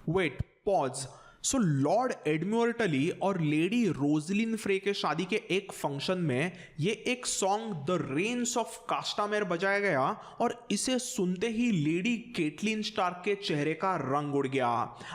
Wait, pause. So lord Edmure Tully और lady Roslin फ्रे के शादी के एक फंक्शन में ये एक सॉन्ग द रेन्स ऑफ कास्टामेर बजाया गया और इसे सुनते ही लेडी केटलिन स्टार्क के चेहरे का रंग उड़ गया।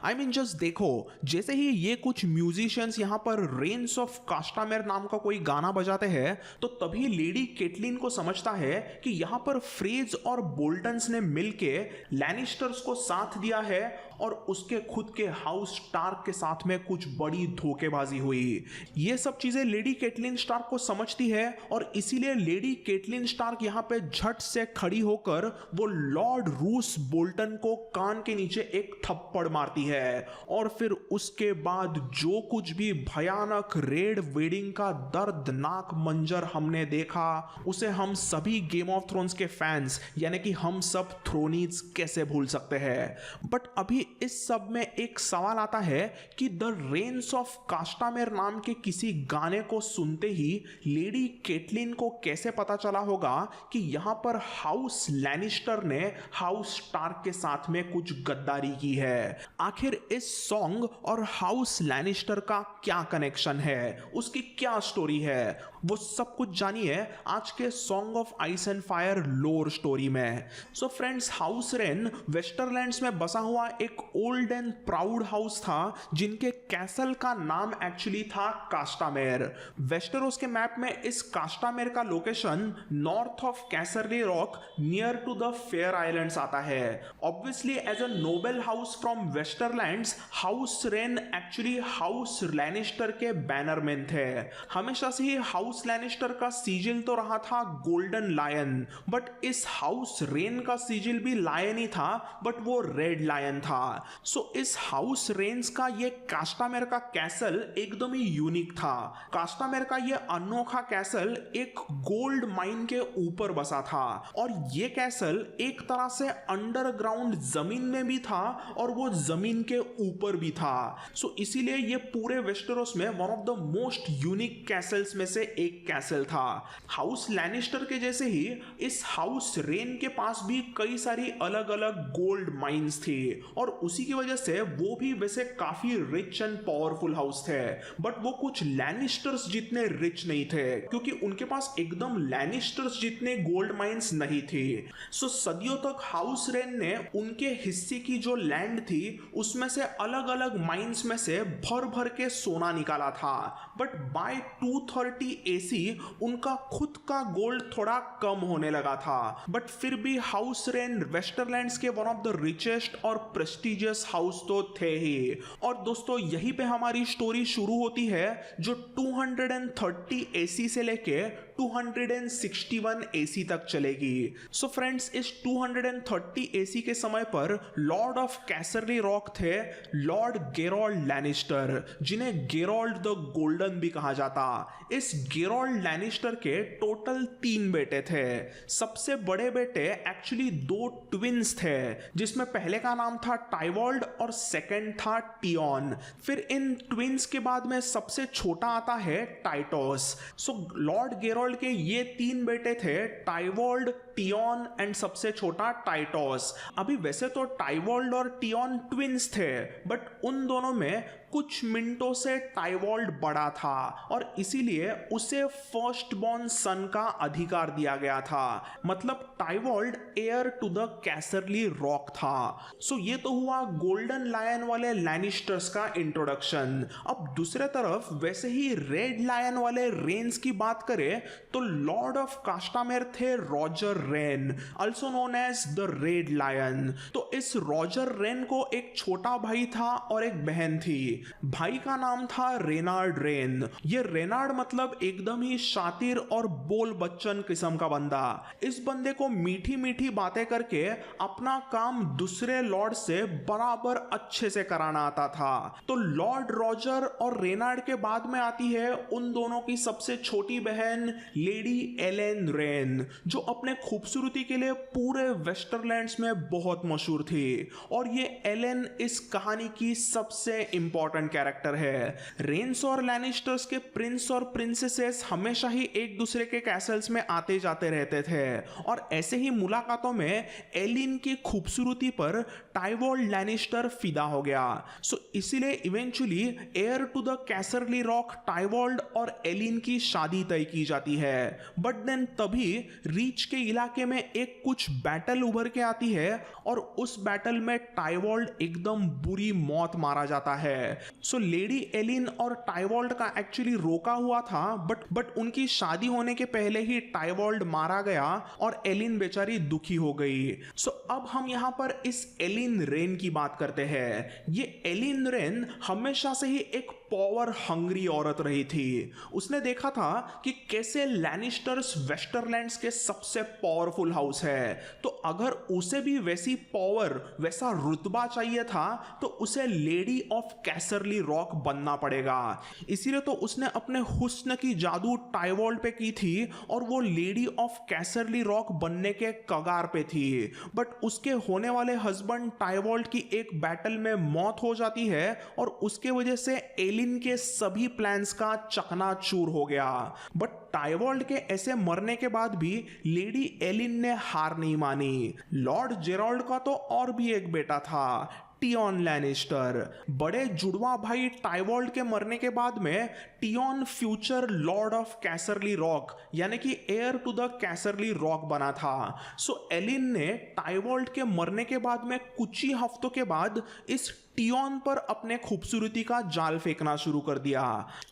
आई मीन जस्ट देखो, जैसे ही ये कुछ म्यूजिशियंस यहाँ पर रेन्स ऑफ कास्टामेर नाम का कोई गाना बजाते हैं तो तभी लेडी केटलिन को समझता है कि यहाँ पर फ्रेज और बोल्टन्स ने मिलके लैनिस्टर्स को साथ दिया है और उसके खुद के हाउस स्टार्क के साथ में कुछ बड़ी धोखेबाजी हुई। ये सब चीजें लेडी केटलिन स्टार्क को समझती है और इसीलिए लेडी केटलिन स्टार्क यहां पे झट से खड़ी होकर वो लॉर्ड रूस बोल्टन को कान के नीचे एक थप्पड़ मारती है और फिर उसके बाद जो कुछ भी भयानक रेड वेडिंग का दर्दनाक मंजर हमने देखा उसे हम सभी गेम ऑफ थ्रोन्स के फैंस यानी कि हम सब थ्रोनीज कैसे भूल सकते हैं। बट अभी इस सब में एक सवाल आता है कि द रेन्स ऑफ कास्टामेर नाम के किसी गाने को सुनते ही लेडी केटलिन को कैसे पता चला होगा कि यहां पर हाउस लैनिस्टर ने हाउस स्टार्क के साथ में कुछ गद्दारी की है। आखिर इस सॉन्ग और हाउस लैनिस्टर का क्या कनेक्शन है, उसकी क्या स्टोरी है, वो सब कुछ जानिए आज के song of ice and fire लोर स्टोरी में। सो फ्रेंड्स, हाउस रेन वेस्टरलैंड्स में बसा हुआ एक ओल्ड एंड प्राउड हाउस था जिनके कैसल का नाम एक्चुअली था कास्टामेर। वेस्टरोस के मैप में इस कास्टामेर का location north of Casterly Rock near to the Fair Islands आता है। Obviously as a noble house from Westerlands, house Reyne actually house Lannister के बैनरमैन थे। हमेशा से ही हाउस लैनिस्टर का सीजिल तो रहा था गोल्डन लायन, बट इस हाउस रेन का सीजिल भी लायन ही था, बट वो रेड लायन था। सो इस हाउस रेन्स का ये कास्टामेर का कैसल एकदम ही यूनिक था। कास्टामेर का ये अनोखा कैसल एक गोल्ड माइन के ऊपर बसा था और ये कैसल एक तरह से अंडरग्राउंड जमीन में भी था और वो जमीन के ऊपर भी था। सो इसीलिए ये पूरे वेस्टरोस में one of the most unique Castle's में से एक कैसल था। हाउस लैनिस्टर के जैसे ही इस हाउस रेन के पास भी कई सारी अलग अलग गोल्ड माइंस थी और उसी की वजह से वो भी वैसे काफी रिच एंड पावरफुल हाउस थे, बट वो कुछ लैनिस्टर्स जितने रिच नहीं थे क्योंकि उनके पास एकदम लैनिस्टर्स जितने गोल्ड माइंस नहीं थी। सो सदियों तक हाउस रेन ने उनके हिस्से की जो लैंड थी उसमें से अलग अलग माइंस में से भर भर के सोना निकाला था, बट बाय 230 एसी उनका खुद का गोल्ड थोड़ा कम होने लगा था। बट फिर भी हाउस रेन वेस्टरलैंड्स के वन ऑफ द रिचेस्ट और प्रेस्टिजियस हाउस तो थे ही। और दोस्तों यहीं पे हमारी स्टोरी शुरू होती है जो 230 एसी से लेके 261 एसी तक चलेगी। सो फ्रेंड्स, इस 230 एसी के समय पर लॉर्ड ऑफ कैसरली रॉक थे लॉर्ड गेरोल्ड लैनिस्टर, जिन्हें गेरोल्ड द गोल्डन भी कहा जाता। इस गेरोल्ड लैनिस्टर के टोटल 3 बेटे थे। सबसे बड़े बेटे एक्चुअली 2 ट्विंस थे, जिसमें पहले का नाम था टाइवॉल्ड और सेकंड था टियोन। फिर इन ट्विंस के बाद में सबसे छोटा आता है टाइटोस। सो लॉर्ड गेरोल्ड के ये 3 बेटे थे, टाइवॉल्ड, टियोन एंड सबसे छोटा टाइटोस। अभी वैसे तो टाइवॉल्ड और टियोन ट्विंस थे, बट उन दोनों में कुछ मिनटों से टाइवॉल्ड बड़ा था और इसीलिए उसे फर्स्ट बॉर्न सन का अधिकार दिया गया था। मतलब टाइवॉल्ड heir to the Casterly Rock था। सो ये तो हुआ गोल्डन लायन वाले लैनिस्टर्स का इंट्रोडक्शन। अब दूसरे तरफ वैसे ही रेड लायन वाले रेन्स की बात करें तो लॉर्ड ऑफ कास्टामेर थे Roger Reyne, also known as the red lion. तो इस रॉजर रेन को एक छोटा भाई था और एक बहन थी। भाई का नाम था रेनार्ड रेन। ये रेनार्ड मतलब एकदम ही शातिर और बोल बच्चन किस्म का बंदा। इस बंदे को मीठी मीठी बातें करके अपना काम दूसरे लॉर्ड से बराबर अच्छे से कराना आता था। तो लॉर्ड रॉजर और रेनार्ड के बाद में आती है उन दोनों की सबसे छोटी बहन लेडी एलेन रेन, जो अपने खूबसूरती के लिए पूरे वेस्टरलैंड्स में बहुत मशहूर थी। और ये एलेन इस कहानी की सबसे इंपॉर्टेंट इंपॉर्टेंट कैरेक्टर है। रेंस और लैनिस्टर्स के प्रिंस और प्रिंसेसेस हमेशा ही एक दूसरे के कैसल्स में आते जाते रहते थे और ऐसे ही मुलाकातों में एलिन की खूबसूरती पर टाइवॉल्ड लैनिस्टर फिदा हो गया। सो इसीलिए eventually heir to the Casterly Rock Tywald और एलिन की शादी तय की जाती है। बट देन तभी रीच के इलाके में एक कुछ बैटल उभर के आती है और उस बैटल में टाइवॉल्ड एकदम बुरी मौत मारा जाता है। सो लेडी एलिन और टाइवॉल्ड का एक्चुअली रोका हुआ था बट उनकी शादी होने के पहले ही टाइवॉल्ड मारा गया और एलिन बेचारी दुखी हो गई। सो अब हम यहां पर इस एलिन रेन की बात करते हैं। ये एलिन रेन हमेशा से ही एक पावर हंग्री औरत रही थी। उसने देखा था कि कैसे लैनिस्टर्स वेस्टरलैंड्स के सबसे पावरफुल हाउस है, तो अगर उसे भी वैसी पावर वैसा रुतबा चाहिए था तो उसे लेडी ऑफ कैसरली रॉक बनना पड़ेगा। इसीलिए तो उसने अपने हुस्न की जादू टाइवॉल्ड पे की थी और वो लेडी ऑफ कैसरली रॉक बनने के कगार पे थी। बट उसके होने वाले हस्बैंड टाइवॉल्ड की एक बैटल में मौत हो जाती है और उसके वजह से एलिन के सभी प्लान्स का चकनाचूर हो गया। बट टाइवॉल्ड के ऐसे मरने के बाद भी लेडी एलिन ने हार नहीं मानी। लॉर्ड जेराल्ड का तो और भी एक बेटा था, टियोन लैनिस्टर। बड़े जुड़वा भाई टाइवॉल्ड के मरने के बाद में टियोन future Lord of Casterly rock यानी कि hair to the Casterly rock बना था। सो एलिन ने टाइवॉल्ड के मरने के बाद में कुछ ही हफ्तों के बाद इस टियोन पर अपने खूबसूरती का जाल फेंकना शुरू कर दिया।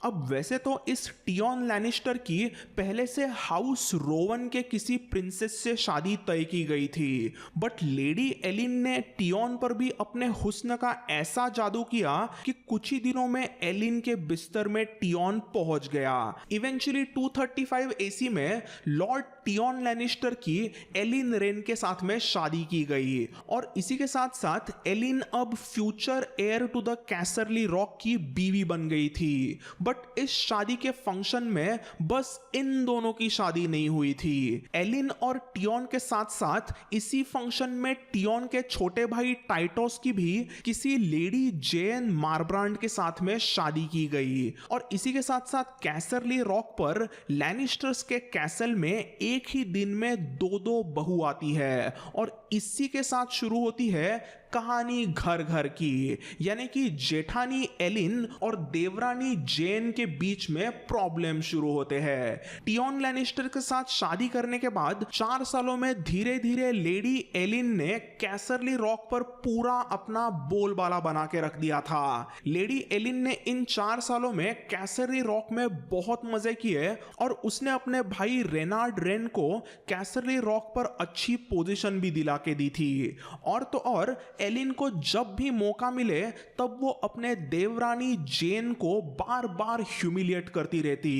अब वैसे तो इस टियोन लैनिस्टर की पहले से हाउस रोवन के किसी प्रिंसेस से शादी तय की गई थी, बट लेडी एलिन ने टियोन पर भी अपने हुस्न का ऐसा जादू किया कि कुछ ही दिनों में एलिन के बिस्तर में टियोन पहुंच गया। इवेंचुअली 235 एसी में लॉर्ड टियोन लैनिस्टर की एलिन रेन के साथ में शादी की गई और इसी के साथ साथ एलिन अब future heir to the Casterly Rock की बीवी बन गई थी। बट इस शादी के फंक्शन में बस इन दोनों की शादी नहीं हुई थी। एलिन और टियोन के साथ साथ इसी फंक्शन में टियोन के छोटे भाई टाइटोस की भी किसी लेडी जेन मारब्रांड के साथ में शादी की गई और इसी के साथ साथ कैसरली रॉक पर लैनिस्टर्स के कैसल में एक ही दिन में दो बहू आती है और इसी के साथ शुरू होती है कहानी घर घर की, यानी कि जेठानी एलिन और देवरानी जेन के बीच में प्रॉब्लम शुरू होते हैं। टियोन लैनिस्टर के साथ शादी करने के बाद 4 सालों में धीरे धीरे लेडी एलिन ने कैसरली रॉक पर पूरा अपना बोलबाला बना के रख दिया था। लेडी एलिन ने इन 4 सालों में कैसरली रॉक में बहुत मजे किए और उसने अपने भाई रेनार्ड रेन को कैसरली रॉक पर अच्छी पोजीशन भी दिला के दी थी। और तो और एलिन को जब भी मौका मिले तब वो अपने देवरानी जेन को बार बार ह्यूमिलिएट करती रहती।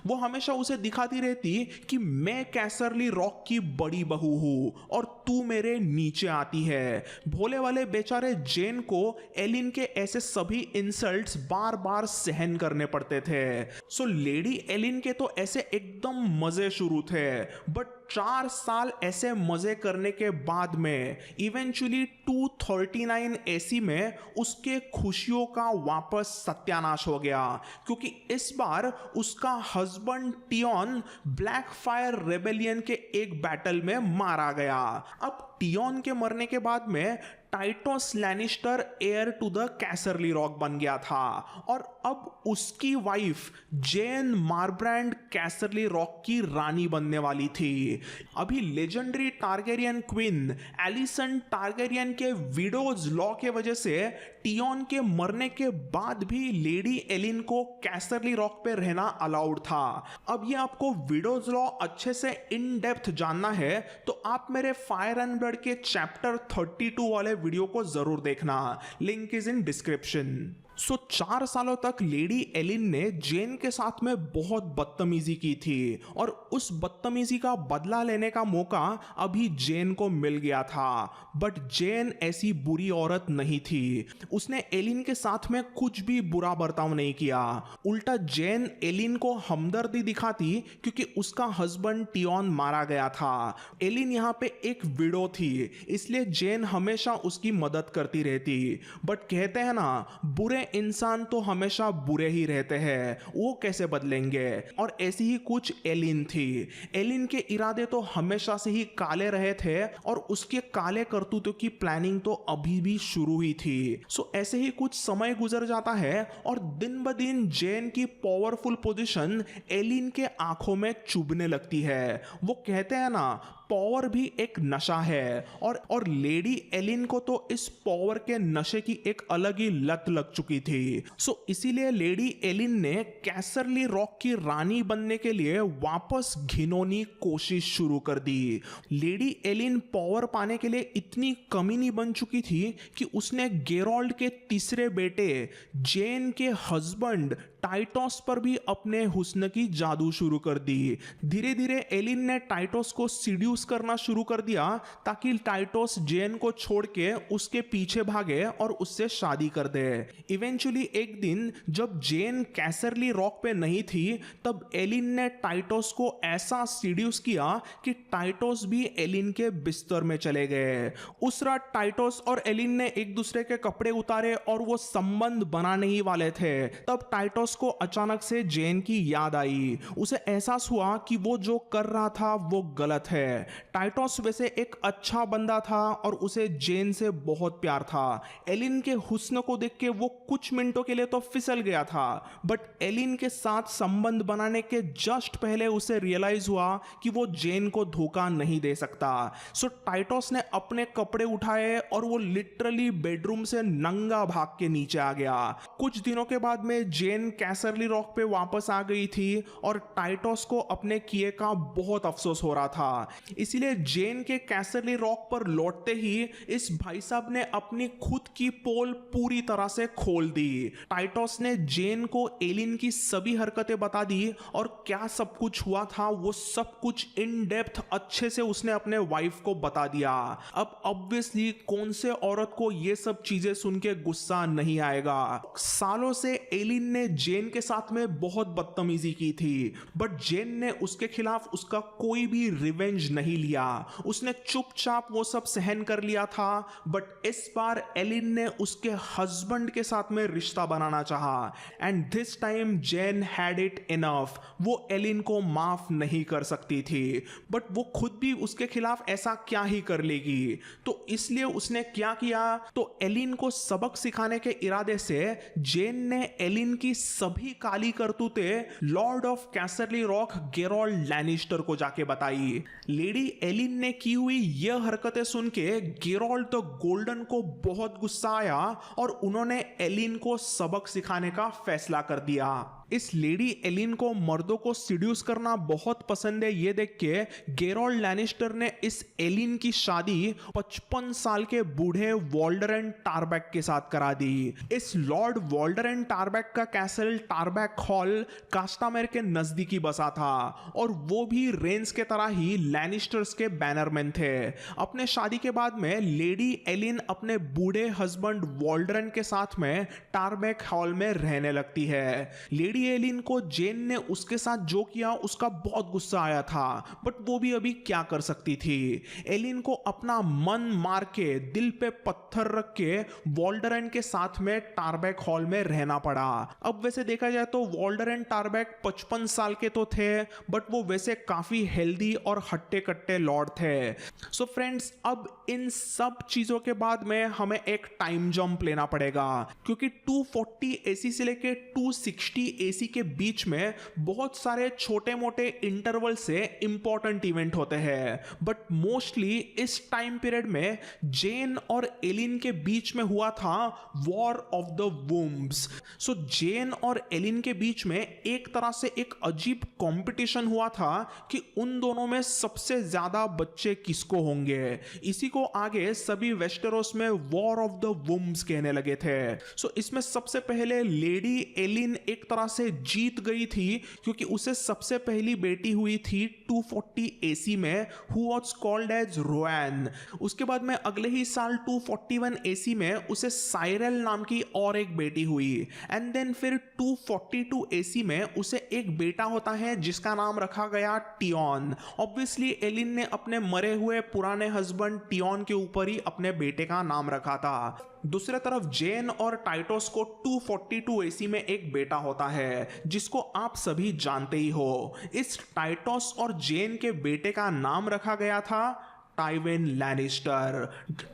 वो हमेशा उसे दिखाती रहती कि मैं कैसरली रॉक की बड़ी बहू हूं और तू मेरे नीचे आती है। भोले वाले बेचारे जेन को एलिन के ऐसे सभी इंसल्ट्स बार बार सहन करने पड़ते थे। सो लेडी एलिन के तो ऐसे एकदम मजे शुरू थे, बट 4 साल ऐसे मजे करने के बाद में इवेंचुअली 239 एसी में उसके खुशियों का वापस सत्यानाश हो गया, क्योंकि इस बार उसका हस्बैंड टियोन ब्लैक फायर रेबेलियन के एक बैटल में मारा गया। अब टियोन के मरने के बाद में Tytos Lannister heir to the Casterly Rock बन गया था और अब उसकी वाइफ जेन मारब्रांड कैसरली रॉक की रानी बनने वाली थी। अभी legendary Targaryen queen Alysanne Targaryen के विडोज लॉ के वजह से टियोन के मरने के बाद भी लेडी एलिन को कैसरली रॉक पे रहना अलाउड था। अब ये आपको विडोज लॉ अच्छे से इन डेप्थ जानना है तो आप मेरे फायर एंड ब्लड के चैप्टर 32 वाले वीडियो को जरूर देखना, लिंक इज इन डिस्क्रिप्शन। सो 4 सालों तक लेडी एलिन ने जेन के साथ में बहुत बदतमीजी की थी और उस बदतमीजी का बदला लेने का मौका अभी जेन को मिल गया था। बट जेन ऐसी बुरी औरत नहीं थी, उसने एलिन के साथ में कुछ भी बुरा बर्ताव नहीं किया। उल्टा जेन एलिन को हमदर्दी दिखाती क्योंकि उसका हस्बैंड टियोन मारा गया था। एलिन यहाँ पे एक विडो थी, इसलिए जेन हमेशा उसकी मदद करती रहती। बट कहते हैं ना, बुरे इंसान तो हमेशा बुरे ही रहते हैं, वो कैसे बदलेंगे। और ऐसी ही कुछ एलिन थी। एलिन के इरादे तो हमेशा से ही काले रहे थे और उसके काले करतूतों की प्लानिंग तो अभी भी शुरू ही थी। सो ऐसे ही कुछ समय गुजर जाता है और दिन ब दिन जेन की पावरफुल पोजीशन एलिन के आंखों में चुभने लगती है। वो कहते हैं ना, पावर भी एक नशा है और लेडी एलिन को तो इस पावर के नशे की एक अलग ही लत लग चुकी थी। सो इसीलिए लेडी एलिन ने कैसरली रॉक की रानी बनने के लिए वापस घिनौनी कोशिश शुरू कर दी। लेडी एलिन पावर पाने के लिए इतनी कमीनी बन चुकी थी कि उसने गेरोल्ड के तीसरे बेटे जेन के हस्बैंड टाइटोस पर भी अपने हुस्न की जादू शुरू कर दी। धीरे धीरे एलिन ने टाइटोस को सीड्यूस करना शुरू कर दिया ताकि टाइटोस जेन को छोड़ के उसके पीछे भागे और उससे शादी कर दे। इवेंचुअली एक दिन जब जेन कैसरली रॉक पे नहीं थी, तब एलिन ने टाइटोस को ऐसा सीड्यूस किया कि टाइटोस भी एलिन के बिस्तर में चले गए। उस रात टाइटोस और एलिन ने एक दूसरे के कपड़े उतारे और वो संबंध बनाने ही वाले थे। तब टाइटोस को अचानक से जेन की याद आई। उसे एहसास हुआ कि वो जो कर रहा था वो गलत है। टाइटोस वैसे एक अच्छा बंदा था और उसे जेन से बहुत प्यार था। एलिन के हुस्न को देख के वो कुछ मिनटों के लिए तो फिसल गया था, बट एलिन के साथ संबंध बनाने के जस्ट पहले उसे रियलाइज हुआ कि वो जेन को धोखा नहीं दे सकता। सो टाइटोस ने अपने कपड़े उठाए और वो लिटरली बेडरूम से नंगा भाग के नीचे आ गया। कुछ दिनों के बाद में जेन कैसरली रॉक पे वापस आ गई थी और टाइटोस को अपने किए का बहुत अफसोस हो रहा था। इसीलिए जेन के कैसरली रॉक पर लौटते ही इस भाई साहब ने अपनी खुद की पोल पूरी तरह से खोल दी। टाइटोस ने जेन को एलिन की सभी हरकतें बता दी और क्या सब कुछ हुआ था वो सब कुछ इन डेप्थ अच्छे से उसने अपने वाइफ को बता दिया। अब ऑब्वियसली कौन से औरत को ये सब चीजें सुन के गुस्सा नहीं आएगा। सालों से एलिन ने जेन के साथ में बहुत बदतमीजी की थी, बट जेन ने उसके खिलाफ उसका कोई भी रिवेंज नहीं लिया। उसने चुपचाप वो सब सहन कर लिया था, बट इस बार एलिन ने उसके हस्बैंड के साथ में रिश्ता बनाना चाहा and this time Jen had it enough. वो एलिन को माफ नहीं कर सकती थी, बट वो खुद भी उसके खिलाफ ऐसा क्या ही कर लेगी। तो इसलिए उसने क्या किया, तो एलिन को सबक सिखाने के इरादे से जेन ने एलिन की सभी काली करतूतें lord of Casterly Rock Gerold Lannister को जाके बताई। लेडी एलिन ने की हुई यह हरकतें सुन के गेरोल्ड द गोल्डन को बहुत गुस्सा आया और उन्होंने एलिन को सबक सिखाने का फैसला कर दिया। इस लेडी एलिन को मर्दों को सीड्यूस करना बहुत पसंद है, ये देख के गेरोल्ड लैनिस्टर ने इस एलिन की शादी 55 साल के बूढ़े वॉल्डरन टारबैक के साथ करा दी। इस लॉर्ड वॉल्डरन टारबैक का कैसल टारबैक हॉल कास्टामेर के नजदीकी बसा था और वो भी रेंस के तरह ही लैनिस्टर्स के बैनरमैन थे। अपने शादी के बाद में लेडी एलिन अपने बूढ़े हस्बैंड वॉल्डरन के साथ में टारबैक हॉल में रहने लगती है। लेडी एलिन को जेन ने उसके साथ जो किया उसका बहुत गुस्सा आया था, बट वो भी अभी क्या कर सकती थी। एलिन को अपना मन मार के दिल पे पत्थर रख के वॉल्डरन के साथ में टारबैक हॉल में रहना पड़ा। अब वैसे देखा जाए तो वॉल्डरन टारबैक 55 साल के तो थे, बट वो वैसे काफी हेल्दी और हट्टे कट्टे लॉर्ड थे। सो फ्रेंड्स, अब इन सब चीजों के बाद में हमें एक टाइम जंप लेना पड़ेगा, क्योंकि 240 एसी से लेके 260 एसी के बीच में बहुत सारे छोटे मोटे इंटरवल से इंपॉर्टेंट इवेंट होते हैं, बट मोस्टली इस टाइम पीरियड में जेन और एलिन के बीच में हुआ था वॉर ऑफ द वूम्स। सो जेन और एलिन के बीच में एक तरह से एक अजीब कंपटीशन हुआ था कि उन दोनों में सबसे ज्यादा बच्चे किसको होंगे। इसी को आगे सभी वेस्टेरोस में वॉर ऑफ द वूम्स कहने लगे थे। सो इसमें सबसे पहले लेडी एलिन एक तरह से जीत गई थी, क्योंकि उसे सबसे पहली बेटी हुई थी 240 एसी में, who was called as Roan. उसके बाद में अगले ही साल 241 एसी में उसे साइरेल नाम की और एक बेटी हुई एंड देन फिर 242 एसी में उसे एक बेटा होता है जिसका नाम रखा गया टियोन। ऑब्वियसली एलिन ने अपने मरे हुए पुराने हस्बैंड टियोन के ऊपर ही अपने बेटे का नाम रखा था। दूसरे तरफ जेन और टाइटोस को 242 एसी में एक बेटा होता है जिसको आप सभी जानते ही हो। इस टाइटोस और जेन के बेटे का नाम रखा गया था टाइविन लैनिस्टर।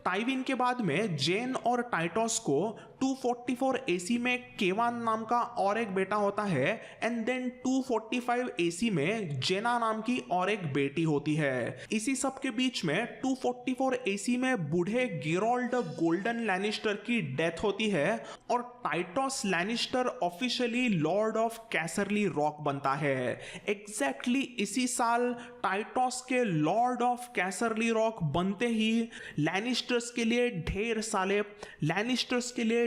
टाइविन के बाद में जेन और टाइटोस को 244 एसी में केवान नाम का और एक बेटा होता है एंड देन 245 एसी में जेना नाम की और एक बेटी होती है। इसी सब के बीच में 244 एसी में बूढ़े गेरोल्ड गोल्डन लैनिस्टर की डेथ होती है और Tytos Lannister officially lord of Casterly Rock बनता है। एग्जैक्टली इसी साल टाइटोस के लॉर्ड ऑफ कैसरली रॉक बनते ही लैनिस्टर्स के लिए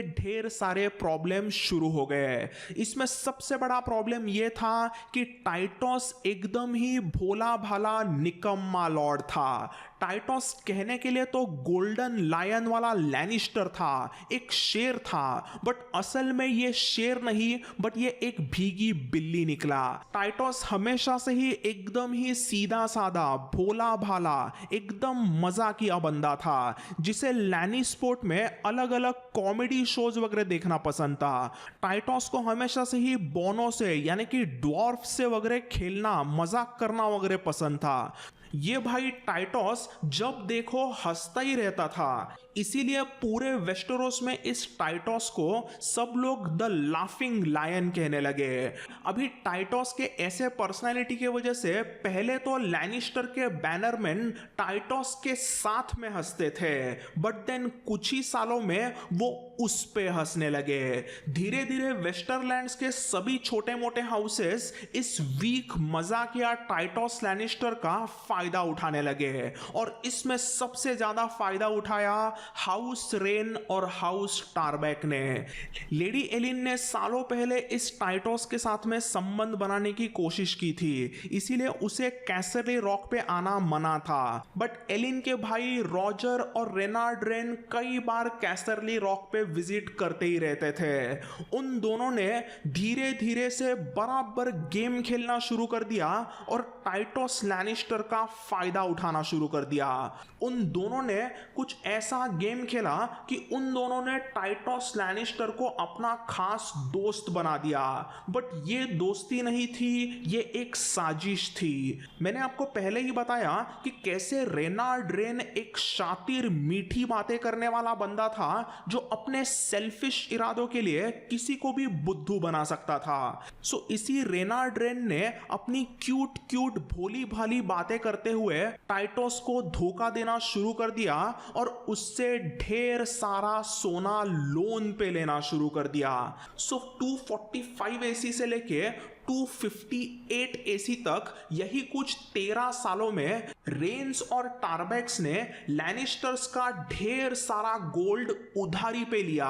ढेर सारे प्रॉब्लम शुरू हो गए। इसमें सबसे बड़ा प्रॉब्लम यह था कि टाइटोस एकदम ही भोला भाला निकम्मा लॉर्ड था। टाइटोस कहने के लिए तो गोल्डन लायन वाला लैनिस्टर था, एक शेर था, बट असल में ये शेर नहीं बट ये एक भीगी बिल्ली निकला। टाइटोस हमेशा से ही एकदम ही सीधा साधा भोला भाला एकदम मजाकिया बंदा था जिसे लैनी स्पोर्ट में अलग अलग कॉमेडी शोज वगैरह देखना पसंद था। टाइटोस को हमेशा से ही बोनो से यानी कि ड्वार्फ से वगैरह खेलना मजाक करना वगैरह पसंद था। ये भाई टाइटोस जब देखो हंसता ही रहता था, इसीलिए पूरे वेस्टरोस में इस टाइटोस को सब लोग द लाफिंग लायन कहने लगे। अभी टाइटोस के ऐसे पर्सनालिटी की वजह से पहले तो लैनिस्टर के बैनरमैन टाइटोस के साथ में हंसते थे, बट देन कुछ ही सालों में वो उस पे हंसने लगे। धीरे धीरे वेस्टरलैंड्स के सभी छोटे मोटे हाउसेस इस वीक मजाकिया टाइटोस लैनिस्टर का फायदा उठाने लगे और इसमें सबसे ज्यादा फायदा उठाया हाउस रेन और हाउस टारबैक ने। लेडी एलिन ने सालों पहले इस टाइटोस के साथ में संबंध बनाने की कोशिश की थी, इसीलिए उसे कैसरली रॉक पे आना मना था, बट एलिन के भाई रॉजर और रेनार्ड रेन कई बार कैसरली रॉक पे विजिट करते ही रहते थे। उन दोनों ने धीरे धीरे से बराबर गेम खेलना शुरू कर दिया और टाइटोस लैनिस्टर का फायदा उठाना शुरू कर दिया। उन दोनों ने कुछ ऐसा गेम खेला कि उन दोनों ने टाइटोस लैनिस्टर को अपना खास दोस्त बना दिया, बट ये दोस्ती नहीं थी, ये एक साजिश थी। मैंने आपको पहले ही बताया कि कैसे रेनार्ड रेन एक शातिर मीठी बातें करने वाला बंदा था जो अपने सेल्फिश इरादों के लिए किसी को भी बुद्धू बना सकता था। सो इसी रेनार्ड रेन ने अपनी क्यूट क्यूट भोली भाली बातें करते हुए टाइटोस को धोखा देना शुरू कर दिया और उससे ढेर सारा सोना लोन पे लेना शुरू कर दिया। सो 245 एसी से लेके 258 एसी तक यही कुछ 13 सालों में रेन्स और टारबैक्स ने लैनिस्टर्स का ढेर सारा गोल्ड उधारी पे लिया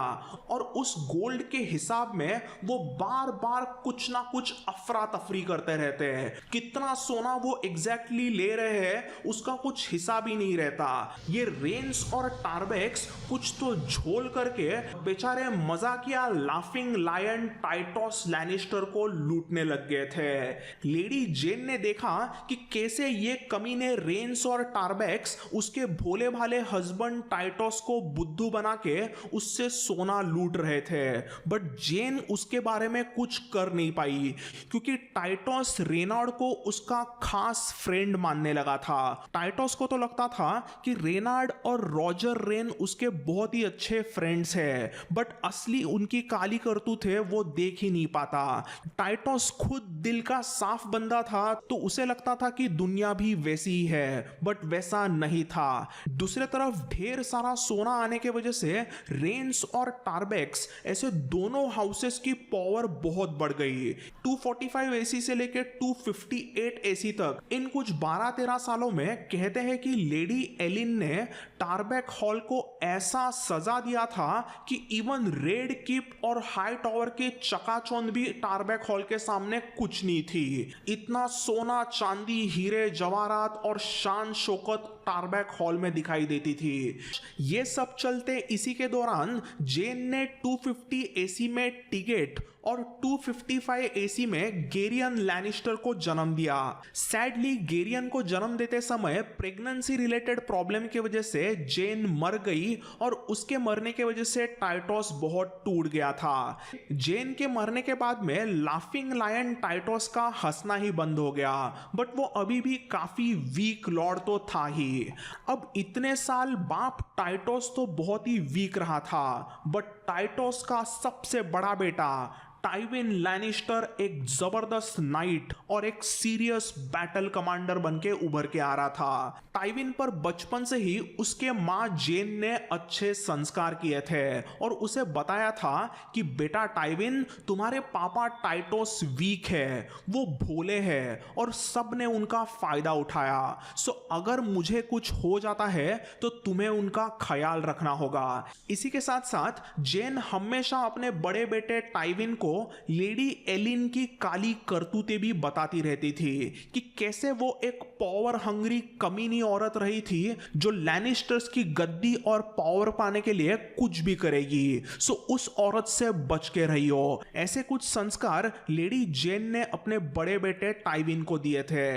और उस गोल्ड के हिसाब में वो बार बार कुछ ना कुछ अफरा तफरी करते रहते हैं। कितना सोना वो एग्जैक्टली ले रहे हैं उसका कुछ हिसाब ही नहीं रहता। ये रेन्स और टारबैक्स कुछ तो झोल करके बेचारे मजाकिया लाफिंग लायन टाइटोस लैनिस्टर को लूटने लग गए थे। लेडी जेन ने देखा कि कैसे ये कमीने रेन्स और टारबैक्स उसके भोले भाले हस्बैंड टाइटोस को बुद्धू बना के उससे सोना लूट रहे थे, बट जेन उसके बारे में कुछ कर नहीं पाई क्योंकि टाइटोस रेनार्ड को उसका खास फ्रेंड मानने लगा था। टाइटोस को तो लगता था कि रेनार्ड और रॉजर रेन उसके बहुत ही अच्छे फ्रेंड्स हैं, बट असली उनकी काली करतूत है वो देख ही नहीं पाता। टाइटोस खुद दिल का साफ बंदा था तो उसे लगता था कि दुनिया भी वैसी ही है, बट वैसा नहीं था। दूसरे तरफ ढेर सारा सोना आने के वजह से रेन्स और टारबैक्स ऐसे दोनों हाउसेस की पावर बहुत बढ़ गई। 245 एसी से लेकर 258 एसी तक इन कुछ 12-13 सालों में कहते हैं कि लेडी एलिन ने टारबैक हॉल को ऐसा सजा दिया था कि इवन रेड कीप और हाई टावर के चकाचौंध भी टारबैक हॉल के सामने कुछ नहीं थी। इतना सोना चांदी हीरे जवाहरात और शान शौकत टारबैक हॉल में दिखाई देती थी। ये सब चलते इसी के दौरान जेन ने 250 एसी में टिगेट और 255 एसी में गेरियन लैनिस्टर को जन्म दिया। सैडली गेरियन को जन्म देते समय प्रेगनेंसी रिलेटेड प्रॉब्लम की वजह से जेन मर गई और उसके मरने की वजह से टाइटोस बहुत टूट गया था। जेन के मरने के बाद में लाफिंग लायन टाइटोस का हंसना ही बंद हो गया, बट वो अभी भी काफी वीक लॉर्ड तो था ही। अब इतने साल बाप टाइटोस तो बहुत ही वीक रहा था, बट टाइटोस का सबसे बड़ा बेटा टाइविन लैनिस्टर एक जबरदस्त नाइट और एक सीरियस बैटल कमांडर बनके उभर के आ रहा था। टाइविन पर बचपन से ही उसके माँ जेन ने अच्छे संस्कार किए थे और उसे बताया था कि बेटा टाइविन, तुम्हारे पापा टाइटोस वीक है, वो भोले हैं और सब ने उनका फायदा उठाया। सो अगर मुझे कुछ हो जाता है तो तुम्हें उनका ख्याल रखना होगा। इसी के साथ साथ जेन हमेशा अपने बड़े बेटे टाइविन को लेडी एलिन की काली करतूतें भी बताती रहती थी कि कैसे वो एक पावर हंग्री कमीनी औरत रही थी जो लैनिस्टर्स की गद्दी और पावर पाने के लिए कुछ भी करेगी। सो उस औरत से बच के रहियो। ऐसे कुछ संस्कार लेडी जेन ने अपने बड़े बेटे टाइविन को दिए थे।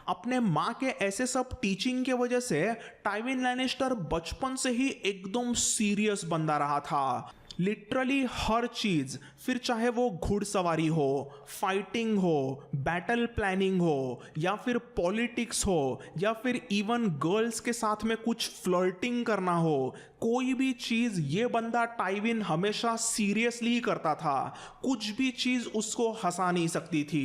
अपने माँ के ऐसे सब टीचिंग के वजह से टाइविन लैनिस्टर बचपन से ही एकदम सीरियस बंदा रहा था। लिटरली हर चीज, फिर चाहे वो घुड़सवारी हो, फाइटिंग हो, बैटल प्लानिंग हो, या फिर पॉलिटिक्स हो, या फिर इवन गर्ल्स के साथ में कुछ फ्लर्टिंग करना हो, कोई भी चीज ये बंदा टाइविन हमेशा सीरियसली करता था। कुछ भी चीज उसको हंसा नहीं सकती थी।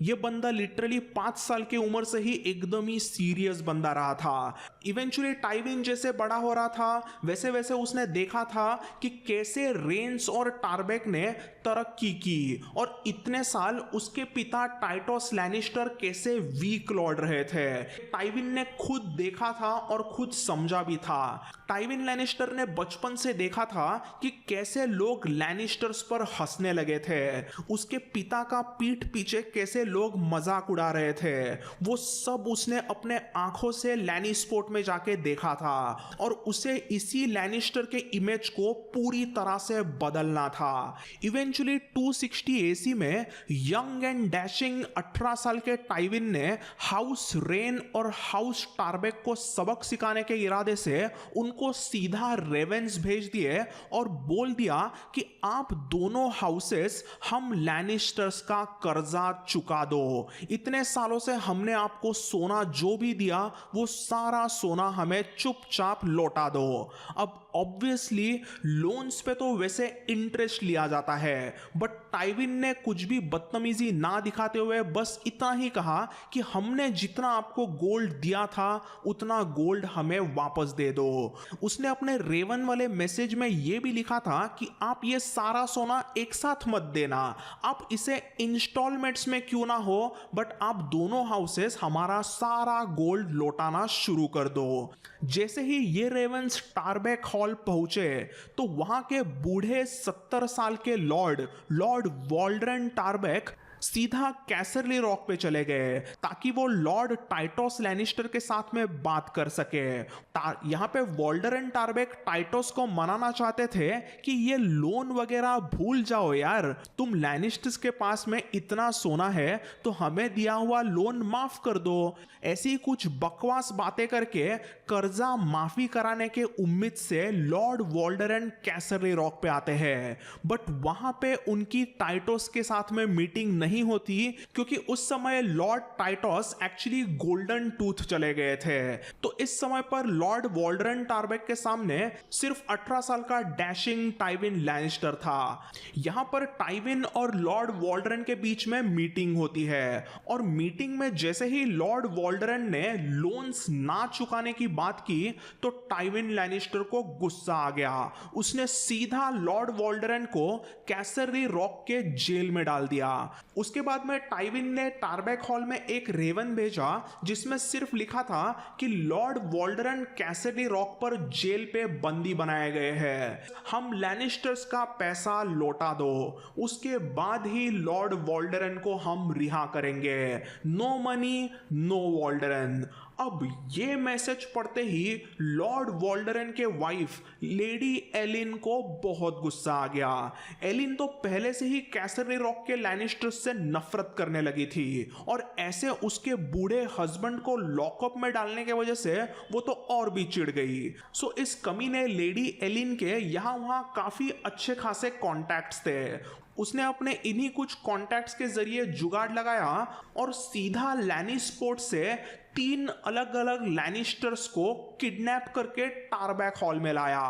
ये बंदा लिटरली 5 साल की उम्र से ही एकदम ही सीरियस बंदा रहा था। इवेंचुअली टाइविन जैसे बड़ा हो रहा था वैसे वैसे उसने देखा था कि कैसे रेंस और टारबेक ने तरक्की की और इतने साल उसके पिता टाइटोस लैनिस्टर कैसे वीक लॉर्ड रहे थे। टाइविन ने खुद देखा था और खुद समझा भी था। टाइविन लैनिस्टर ने बचपन से देखा था कि कैसे लोग लैनिस्टर्स पर हंसने लगे थे, उसके पिता का पीठ पीछे कैसे लोग मजाक उड़ा रहे थे। वो सब उसने अपने आंखों से लैनिस्पोर्ट में जाके देखा था और उसे इसी लैनिस्टर के इमेज को पूरी तरह से बदलना था। इवेंचुअली 260 एसी में यंग एंड डैशिंग 18 साल के टाइविन ने हाउस रेन और हाउस टारबेक को सबक सिखाने के इरादे से उनको सीधा रेवेंस भेज दिए और बोल दिया कि आप दोनों हाउसेस हम लैनिस्टर्स का कर्जा चुका दो। इतने सालों से हमने आपको सोना जो भी दिया वो सारा सोना हमें चुपचाप लौटा दो। अब ऑब्वियसली लोन्स पे तो वैसे इंटरेस्ट लिया जाता है, बट टाइविन ने कुछ भी बदतमीजी ना दिखाते हुए बस इतना ही कहा कि हमने जितना आपको गोल्ड दिया था उतना गोल्ड हमें वापस दे दो। उसने अपने रेवन वाले मैसेज में यह भी लिखा था कि आप ये सारा सोना एक साथ मत देना, आप इसे इंस्टॉलमेंट्स में क्यों ना हो, बट आप दोनों हाउसेस हमारा सारा गोल्ड लौटाना शुरू कर दो। जैसे ही ये रेवंस टारबेक हॉल पहुंचे तो वहां के बूढ़े 70 साल के लॉर्ड वॉल्डरन टारबेक सीधा कैसरली रॉक पे चले गए ताकि वो लॉर्ड टाइटोस लैनिस्टर के साथ में बात कर सके। यहाँ पे वॉल्डरन टारबेक टाइटोस को मनाना चाहते थे कि ये लोन वगैरह भूल जाओ यार, तुम लैनिस्टर्स के पास में इतना सोना है तो हमें दिया हुआ लोन माफ कर दो। ऐसी कुछ बकवास बातें करके कर्जा माफी कराने के उम्मीद से लॉर्ड वॉल्डरन कैसरली रॉक पे आते हैं, बट वहां पे उनकी टाइटोस के साथ में मीटिंग नहीं होती क्योंकि उस समय लॉर्ड टाइटोस एक्चुअली गोल्डन टूथ चले गए थे। तो इस समय पर लॉर्ड वॉल्डरन टारबेक के सामने सिर्फ 18 साल का डैशिंग टाइविन लैनिस्टर था। यहां पर टाइविन और लॉर्ड वॉल्डरन के बीच में मीटिंग होती है और मीटिंग में जैसे ही लॉर्ड वॉल्डरन ने लोन्स ना चुकाने की बात की तो टाइविन लैनिस्टर को गुस्सा आ गया। उसने सीधा लॉर्ड वॉल्डरन को कैसरली रॉक के जेल में डाल दिया। उसके बाद में टाइविन ने टारबैक हॉल में एक रेवन भेजा जिसमें सिर्फ लिखा था कि लॉर्ड वॉल्डरन कैसिडी रॉक पर जेल पे बंदी बनाए गए हैं, हम लैनिस्टर्स का पैसा लौटा दो, उसके बाद ही लॉर्ड वॉल्डरन को हम रिहा करेंगे, नो मनी नो वॉल्डरन। अब ये मैसेज पढ़ते ही लॉर्ड वॉल्डरन के वाइफ लेडी एलिन को बहुत गुस्सा आ गया। एलिन तो पहले से ही कैसरी रॉक के लैनिस्टर्स से नफरत करने लगी थी और ऐसे उसके बूढ़े हस्बैंड को लॉकअप में डालने की वजह से वो तो और भी चिढ़ गई। सो इस कमी ने लेडी एलिन के यहाँ वहाँ काफी अच्छे खासे कॉन्टैक्ट्स थे। उसने अपने इन्हीं कुछ कॉन्टैक्ट्स के जरिए जुगाड़ लगाया और सीधा लैनिस्पोर्ट से 3 अलग अलग लैनिस्टर्स को किडनैप करके टारबैक हॉल में लाया।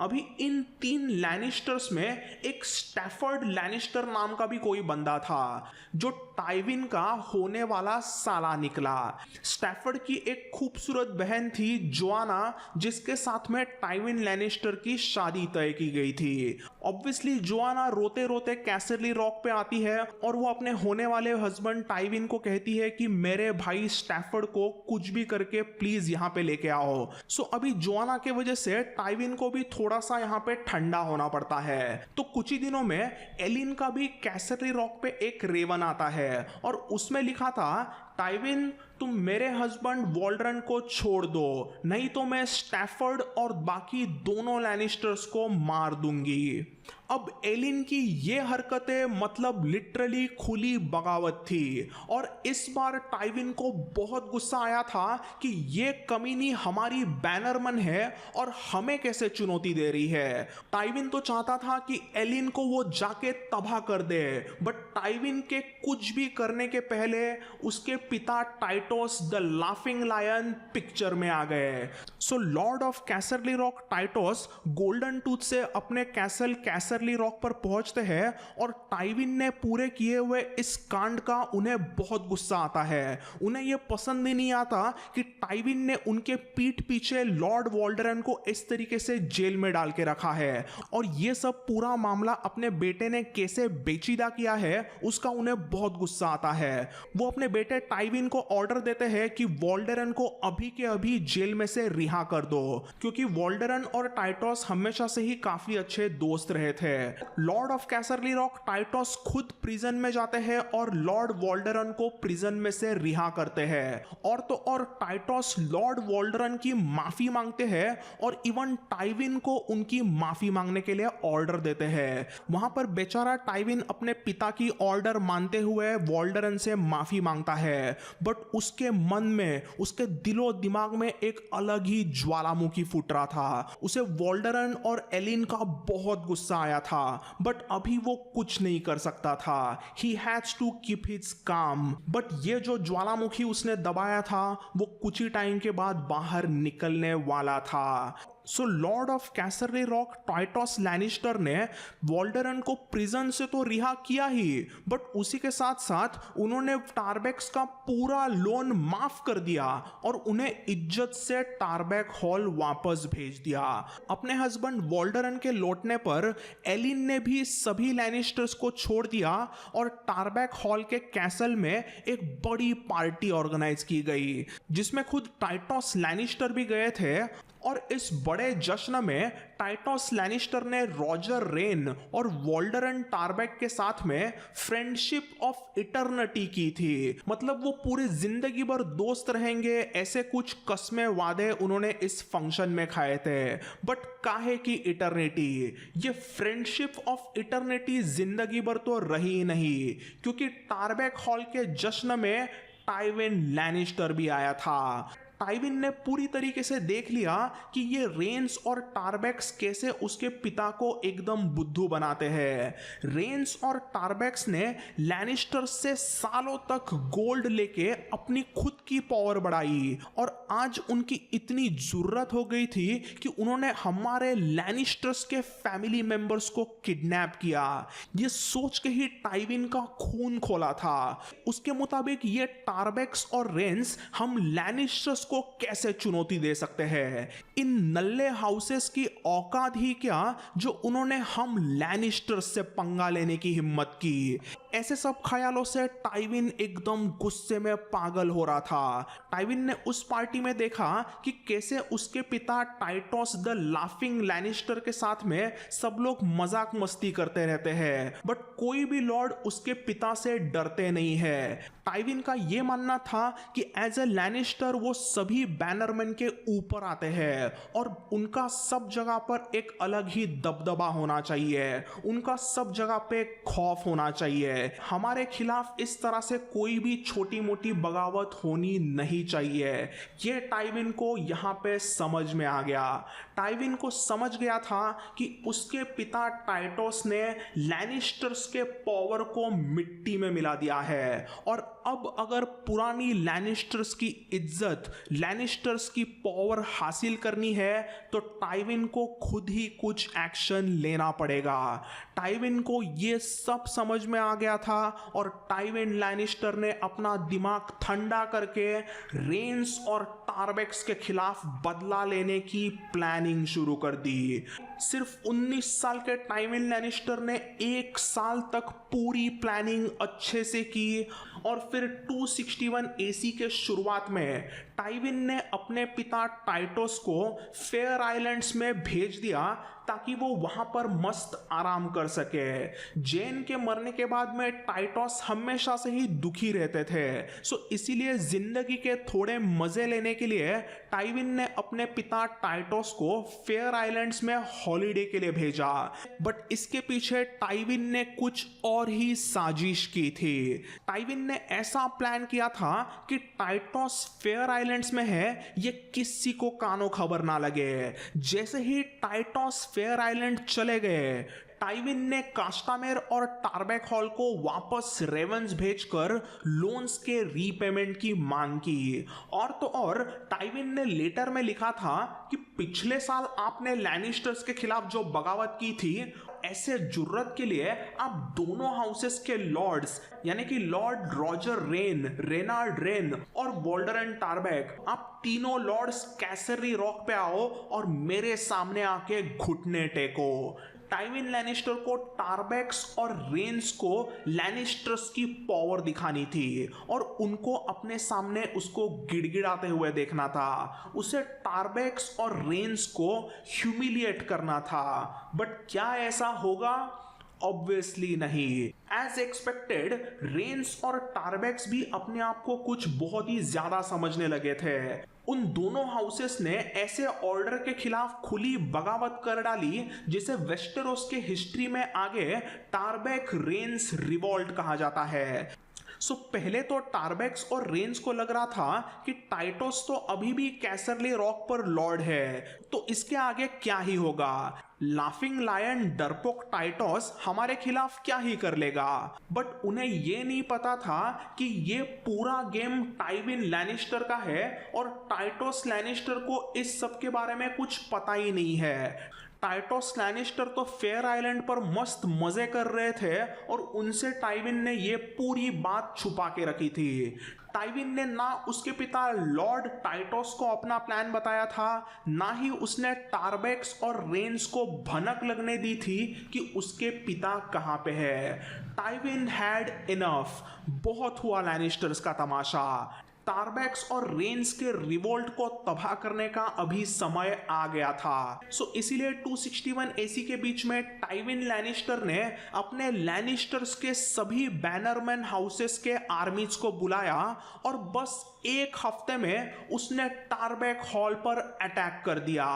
अभी इन 3 लैनिस्टर्स में एक स्टैफर्ड लैनिस्टर नाम का भी कोई बंदा था जो टाइविन का होने वाला साला निकला। स्टैफर्ड की एक खूबसूरत बहन थी जोआना, जिसके साथ में टाइविन लैनिस्टर की शादी तय की गई थी। ऑब्वियसली जोआना रोते रोते कैसरली रॉक पे आती है और वो अपने होने वाले हस्बैंड टाइविन को कहती है कि मेरे भाई स्टैफर्ड को कुछ भी करके प्लीज यहाँ पे लेके आओ। सो अभी जोआना के वजह से टाइविन को भी थोड़ा सा यहाँ पे ठंडा होना पड़ता है। तो कुछ ही दिनों में एलिन का भी कैसरली रॉक पे एक रेवन आता है और उसमें लिखा था, टाइविन तुम मेरे हस्बैंड वॉल्डरन को छोड़ दो, नहीं तो मैं स्टैफर्ड और बाकी दोनों लैनिस्टर्स को मार दूंगी। अब एलिन की ये हरकतें मतलब लिटरली खुली बगावत थी और इस बार टाइविन को बहुत गुस्सा आया था कि ये कमीनी हमारी बैनरमैन है और हमें कैसे चुनौती दे रही है। टाइविन तो चाहता था कि एलिन को वो जाके तबाह कर दे, बट टाइविन के कुछ भी करने के पहले उसके पिता Tytos the laughing lion picture में आ गए। So lord of Casterly Rock Tytos golden tooth से अपने कैसल कैसरली रॉक पर पहुंचते हैं और टाइविन ने पूरे किए हुए इस कांड का उन्हें बहुत गुस्सा आता है। उन्हें यह पसंद ही नहीं आता कि टाइविन ने उनके पीठ पीछे लॉर्ड वॉल्डरन को इस तरीके से जेल में डाल के रखा है और यह सब पूरा मामला अपने बेटे ने कैसे बेचीदा किया है उसका उन्हें बहुत गुस्सा आता है। वो अपने बेटे टाइविन को ऑर्डर देते हैं कि वॉल्डरन को अभी के अभी जेल में से रिहा कर दो, क्योंकि वॉल्डरन और टाइटोस हमेशा से ही काफी अच्छे दोस्त रहे थे। लॉर्ड ऑफ कैसरली रॉक टाइटोस खुद प्रिजन में जाते हैं और लॉर्ड वॉल्डरन को प्रिजन में से रिहा करते हैं और तो और टाइटोस लॉर्ड वॉल्डरन की माफी मांगते हैं और इवन टाइविन को उनकी माफी मांगने के लिए ऑर्डर देते हैं। वहां पर बेचारा टाइविन अपने पिता की ऑर्डर मानते हुए वॉल्डरन से माफी मांगता है, बट उसके मन में, उसके दिलो दिमाग में एक अलग ही ज्वालामुखी फूट रहा था। उसे वॉल्डरन और एलिन का बहुत गुस्सा आया था, बट अभी वो कुछ नहीं कर सकता था। He has to keep his calm. But ये जो ज्वालामुखी उसने दबाया था वो कुछ ही टाइम के बाद बाहर निकलने वाला था। सो lord of Casterly Rock टाइटोस Lannister ने वॉल्डरन को प्रिजन से तो रिहा किया ही, बट उसी के साथ साथ उन्होंने टारबैक्स का पूरा लोन माफ कर दिया और उन्हें इज्जत से टारबैक हॉल वापस भेज दिया। अपने हस्बैंड वॉल्डरन के लौटने पर एलिन ने भी सभी लैनिस्टर्स को छोड़ दिया और टारबैक हॉल के कैसल में एक बड़ी पार्टी ऑर्गेनाइज की गई जिसमें खुद टाइटोस लैनिस्टर भी गए थे और इस बड़े जश्न में टाइटोस लैनिस्टर ने रॉजर रेन और वॉल्डरन टारबैक के साथ में फ्रेंडशिप ऑफ इटर्निटी की थी। मतलब वो पूरी जिंदगी भर दोस्त रहेंगे, ऐसे कुछ कस्में वादे उन्होंने इस फंक्शन में खाए थे। बट काहे की इटर्निटी? ये फ्रेंडशिप ऑफ इटर्निटी जिंदगी भर तो रही ही नहीं, क्योंकि टारबैक हॉल के जश्न में टाइविन लैनिस्टर भी आया था। टाइविन ने पूरी तरीके से देख लिया कि ये रेंस और टारबैक्स कैसे उसके पिता को एकदम बुद्धू बनाते हैं। रेंस और टारबैक्स ने लैनिस्टर से सालों तक गोल्ड लेके अपनी खुद की पावर बढ़ाई और आज उनकी इतनी जरूरत हो गई थी कि उन्होंने हमारे लैनिस्टर्स के फैमिली मेंबर्स को किडनैप किया। ये सोच के ही टाइविन का खून खोला था। उसके मुताबिक ये टारबैक्स और रेंस हम लैनिस्टर्स को कैसे चुनौती दे सकते हैं। इन नल्ले हाउसेस की औकात ही क्या जो उन्होंने हम लैनिस्टर्स से पंगा लेने की हिम्मत की। ऐसे सब ख्यालों से टाइविन एकदम गुस्से में पागल हो रहा था। टाइविन ने उस पार्टी में देखा कि कैसे उसके पिता टाइटोस द लाफिंग लैनिस्टर के साथ में सब लोग मजाक मस्ती करते रहते हैं, बट कोई भी लॉर्ड उसके पिता से डरते नहीं है। टाइविन का यह मानना था कि एज ए लैनिस्टर वो सभी बैनरमैन के ऊपर आते हैं और उनका सब जगह पर एक अलग ही दबदबा होना चाहिए, उनका सब जगह पे खौफ होना चाहिए। हमारे खिलाफ इस तरह से कोई भी छोटी मोटी बगावत होनी नहीं चाहिए। ये टाइविन को यहाँ पे समझ में आ गया। टाइविन को समझ गया था कि उसके पिता टाइटोस ने लैनिस्टर्स के पावर को मिट्टी में मिला दिया है और अब अगर पुरानी लैनिस्टर्स की इज्जत, लैनिस्टर्स की पावर हासिल करनी है तो टाइविन को खुद ही कुछ एक्शन लेना पड़ेगा। टाइविन को ये सब समझ में आ गया था और टाइविन लैनिस्टर ने अपना दिमाग ठंडा करके रेंस और टारबेक्स के खिलाफ बदला लेने की प्लानिंग शुरू कर दी। सिर्फ 19 साल के टाइविन लैनिस्टर ने 1 साल तक पूरी प्लानिंग अच्छे से की और फिर 261 एसी के शुरुआत में टाइविन ने अपने पिता टाइटोस को फेयर आइलैंड्स में भेज दिया ताकि वो वहां पर मस्त आराम कर सके। जेन के मरने के बाद में टाइटोस हमेशा से ही दुखी रहते थे, सो इसीलिए जिंदगी के थोड़े मजे लेने के लिए टाइविन ने अपने पिता टाइटोस को फेयर आइलैंड्स में हॉलिडे के लिए भेजा। बट इसके पीछे टाइविन ने कुछ और ही साजिश की थी। टाइविन ने ऐसा प्लान किया था कि टाइटोस फेयर आइलैंड्स में है ये किसी को कानो खबर ना लगे। जैसे ही टाइटोस फेयर आइलैंड चले गए, टाइविन ने कास्टामेर और टारबैक हॉल को वापस रेवेंस भेजकर लोन्स के रीपेमेंट की मांग की। और तो और टाइविन ने लेटर में लिखा था कि पिछले साल आपने लैनिस्टर्स के खिलाफ जो बगावत की थी, ऐसे जुर्रत के लिए आप दोनों हाउसेस के लॉर्ड्स यानी कि lord Roger Reyne, Reynard Reyne और वोल्डरन टारबैक, आप तीनों लॉर्ड्स कैसरी रॉक पे आओ और मेरे सामने आके घुटने टेको। टाइविन लैनिस्टर को टारबैक्स और रेन्स को लैनिस्टर्स की पावर दिखानी थी और उनको अपने सामने उसको गिड़गिड़ाते हुए देखना था। उसे टारबैक्स और रेन्स को ह्यूमिलिएट करना था। बट क्या ऐसा होगा? ऑब्वियसली नहीं। एज एक्सपेक्टेड रेन्स और टारबैक्स भी अपने आप को कुछ बहुत ही ज्यादा समझने लगे थे। उन दोनों हाउसेस ने ऐसे ऑर्डर के खिलाफ खुली बगावत कर डाली जिसे वेस्टेरोस के हिस्ट्री में आगे टारबैक रेन्स रिवॉल्ट कहा जाता है। सो पहले तो टारबैक्स और रेन्स को लग रहा था कि टाइटोस तो अभी भी कैसरली रॉक पर लॉर्ड है, तो इसके आगे क्या ही होगा। लाफिंग लायन डरपोक टाइटोस हमारे खिलाफ क्या ही कर लेगा। बट उन्हें यह नहीं पता था कि ये पूरा गेम टाइविन लैनिस्टर का है और टाइटोस लैनिस्टर को इस सब के बारे में कुछ पता ही नहीं है। टाइटोस लैनिस्टर तो फेयर आइलैंड पर मस्त मजे कर रहे थे और उनसे टाइविन ने ये पूरी बात छुपा के रखी थी। टाइविन ने ना उसके पिता लॉर्ड टाइटोस को अपना प्लान बताया था, ना ही उसने टारबैक्स और रेन्स को भनक लगने दी थी कि उसके पिता कहाँ पे है। Tywin had enough. बहुत हुआ लैनिस्टर्स का तमाशा। टारबैक्स और रेन्स के रिवोल्ट को तबाह करने का अभी समय आ गया था। सो इसीलिए 261 एसी के बीच में टाइविन लैनिस्टर ने अपने लैनिस्टर्स के सभी बैनरमैन हाउसेस के आर्मीज को बुलाया और बस 1 हफ्ते में उसने टारबैक हॉल पर अटैक कर दिया।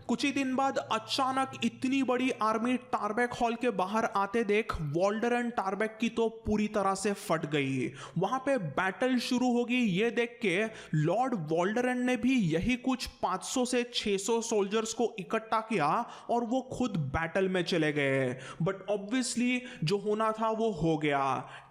कुछ ही दिन बाद अचानक इतनी बड़ी आर्मी टारबैक हॉल के बाहर आते देख वोल्डरन टारबैक की तो पूरी तरह से फट गई। वहां पे बैटल शुरू होगी ये देख के लॉर्ड वोल्डरन ने भी यही कुछ 500 से 600 सोल्जर्स को इकट्ठा किया और वो खुद बैटल में चले गए। बट ऑब्वियसली जो होना था वो हो गया।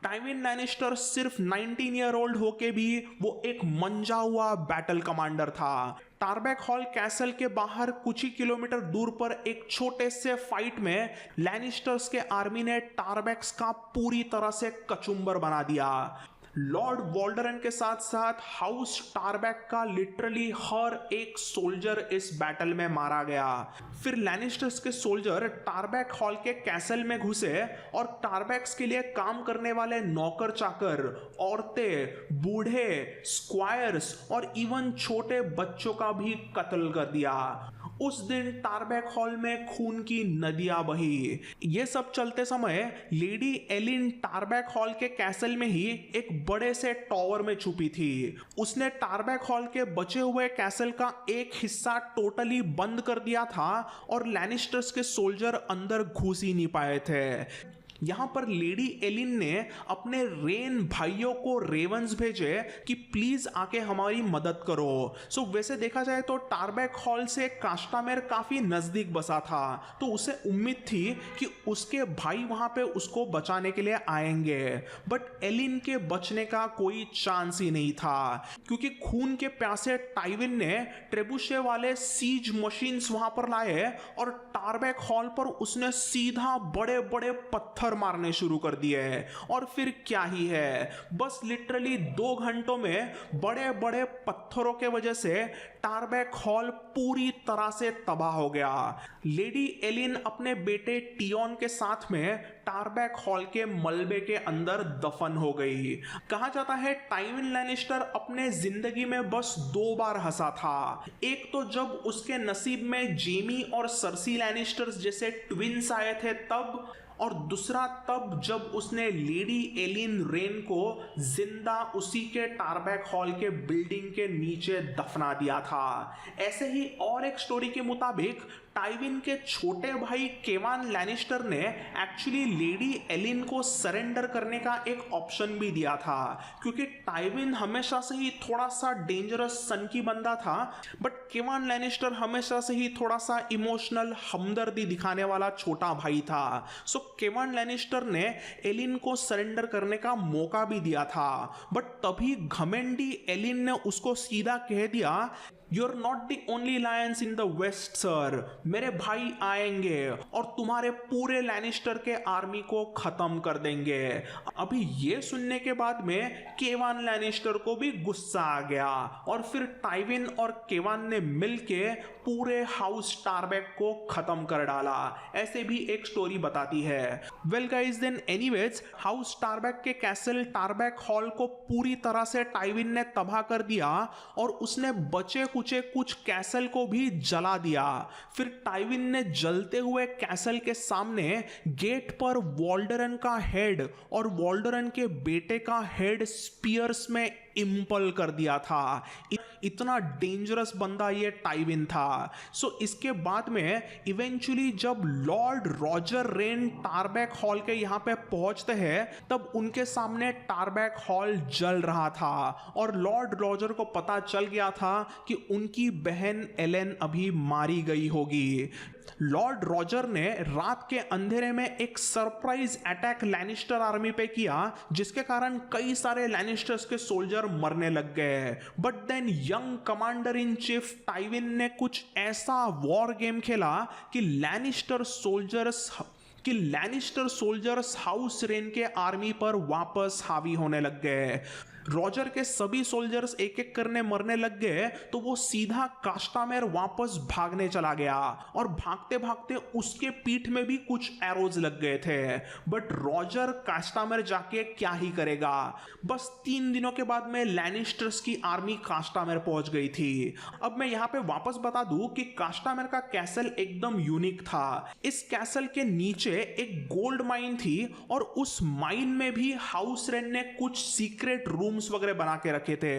टाइविन लैनिस्टर सिर्फ 19 ईयर ओल्ड होके भी वो एक मंजा हुआ बैटल कमांडर था। टारबैक हॉल कैसल के बाहर कुछ ही किलोमीटर दूर पर एक छोटे से फाइट में लैनिस्टर्स के आर्मी ने टारबैक्स का पूरी तरह से कचुंबर बना दिया। लॉर्ड वॉल्डरन के साथ साथ हाउस टारबैक का लिटरली हर एक सोल्जर इस बैटल में मारा गया। फिर लैनिस्टर्स के सोल्जर टारबैक हॉल के कैसल में घुसे और टारबैक्स के लिए काम करने वाले नौकर चाकर, औरतें, बूढ़े, स्क्वायर्स और इवन छोटे बच्चों का भी कत्ल कर दिया। उस दिन टारबैक हॉल में खून की नदियां बही। ये सब चलते समय लेडी एलिन टारबैक हॉल के कैसल में ही एक बड़े से टॉवर में छुपी थी। उसने टारबैक हॉल के बचे हुए कैसल का एक हिस्सा टोटली बंद कर दिया था और लैनिस्टर्स के सोल्जर अंदर घुस ही नहीं पाए थे। यहाँ पर लेडी एलिन ने अपने रेन भाइयों को रेवंस भेजे कि प्लीज आके हमारी मदद करो। वैसे देखा जाए तो टारबैक हॉल से कास्टामेर काफी नजदीक बसा था, तो उसे उम्मीद थी कि उसके भाई वहां पे उसको बचाने के लिए आएंगे। बट एलिन के बचने का कोई चांस ही नहीं था, क्योंकि खून के प्यासे टाइविन ने ट्रेबुशे वाले सीज मशीन्स वहां पर लाए और टारबैक हॉल पर उसने सीधा बड़े बड़े पत्थर मारने शुरू कर दिए। और फिर क्या ही है, बस लिटरली 2 घंटों में बड़े बड़े पत्थरों के वजह से टारबैक हॉल पूरी तरह से तबाह हो गया। लेडी एलिन अपने बेटे टियोन के साथ में टारबैक हॉल के मलबे के अंदर दफन हो गई। कहा जाता है टाइविन लैनिस्टर अपने जिंदगी में बस 2 बार हंसा था। एक तो जब उसके नसीब में जेमी और सर्सी लैनिस्टर्स जैसे ट्विंस आए थे तब, और दूसरा तब जब उसने लेडी एलिन रेन को जिंदा उसी के टारबैक हॉल के बिल्डिंग के नीचे दफना दिया था। ऐसे ही और एक स्टोरी के मुताबिक टाइविन के छोटे भाई केवान लैनिस्टर ने एक्चुअली लेडी एलिन को सरेंडर करने का एक ऑप्शन भी दिया था, क्योंकि टाइविन हमेशा से ही थोड़ा सा डेंजरस सनकी बंदा था, बट केवान लैनिस्टर हमेशा से ही थोड़ा सा इमोशनल हमदर्दी दिखाने वाला छोटा भाई था। केवान लैनिस्टर ने एलिन को सरेंडर करने का मौका भी दिया था, बट तभी घमेंडी एलिन ने उसको सीधा कह दिया, You're not the only lions in the west, sir. मेरे भाई आएंगे और तुम्हारे पूरे लैनिस्टर के आर्मी को खत्म कर देंगे। अभी ये सुनने के बाद में केवान लैनिस्टर को भी गुस्सा आ गया और फिर टाइविन और केवान ने मिलके पूरे हाउस टारबैक को खत्म कर डाला। ऐसे भी एक स्टोरी बताती है। Well guys, then anyways house Tarbeck के कैसल टारबैक हॉल को पूरी तरह से टाइविन ने तबाह कर दिया और उसने बचे कुछ कैसल को भी जला दिया। फिर टाइविन ने जलते हुए कैसल के सामने गेट पर वॉल्डरन का हेड और वॉल्डरन के बेटे का हेड स्पीयर्स में इंपल कर दिया था। इतना डेंजरस बंदा ये टाइविन था। इसके बाद में इवेंचुअली जब लॉर्ड रॉजर रेन टारबैक हॉल के यहाँ पे पहुंचते हैं तब उनके सामने टारबैक हॉल जल रहा था और लॉर्ड रॉजर को पता चल गया था कि उनकी बहन एलेन अभी मारी गई होगी। लॉर्ड रॉजर ने रात के अंधेरे में एक सरप्राइज अटैक लैनिस्टर आर्मी पे किया, जिसके कारण कई सारे लैनिस्टर्स के सोल्जर मरने लग गए। But then young commander in chief Tywin ने कुछ ऐसा वॉर गेम खेला कि लैनिस्टर सोल्जर्स हाउस रेन के आर्मी पर वापस हावी होने लग गए। रॉजर के सभी सोल्जर्स एक एक करने मरने लग गए तो वो सीधा कास्टामेर वापस भागने चला गया और भागते भागते उसके पीठ में भी कुछ एरोज लग गए थे। बट रॉजर कास्टामेर जाके क्या ही करेगा। बस 3 दिनों के बाद में लैनिस्टर्स की आर्मी कास्टामेर पहुंच गई थी। अब मैं यहाँ पे वापस बता दूं कि कास्टामेर का कैसल एकदम यूनिक था। इस कैसल के नीचे एक गोल्ड माइन थी और उस माइन में भी हाउस रेन ने कुछ सीक्रेट रूम वगैरह बना के रखे थे।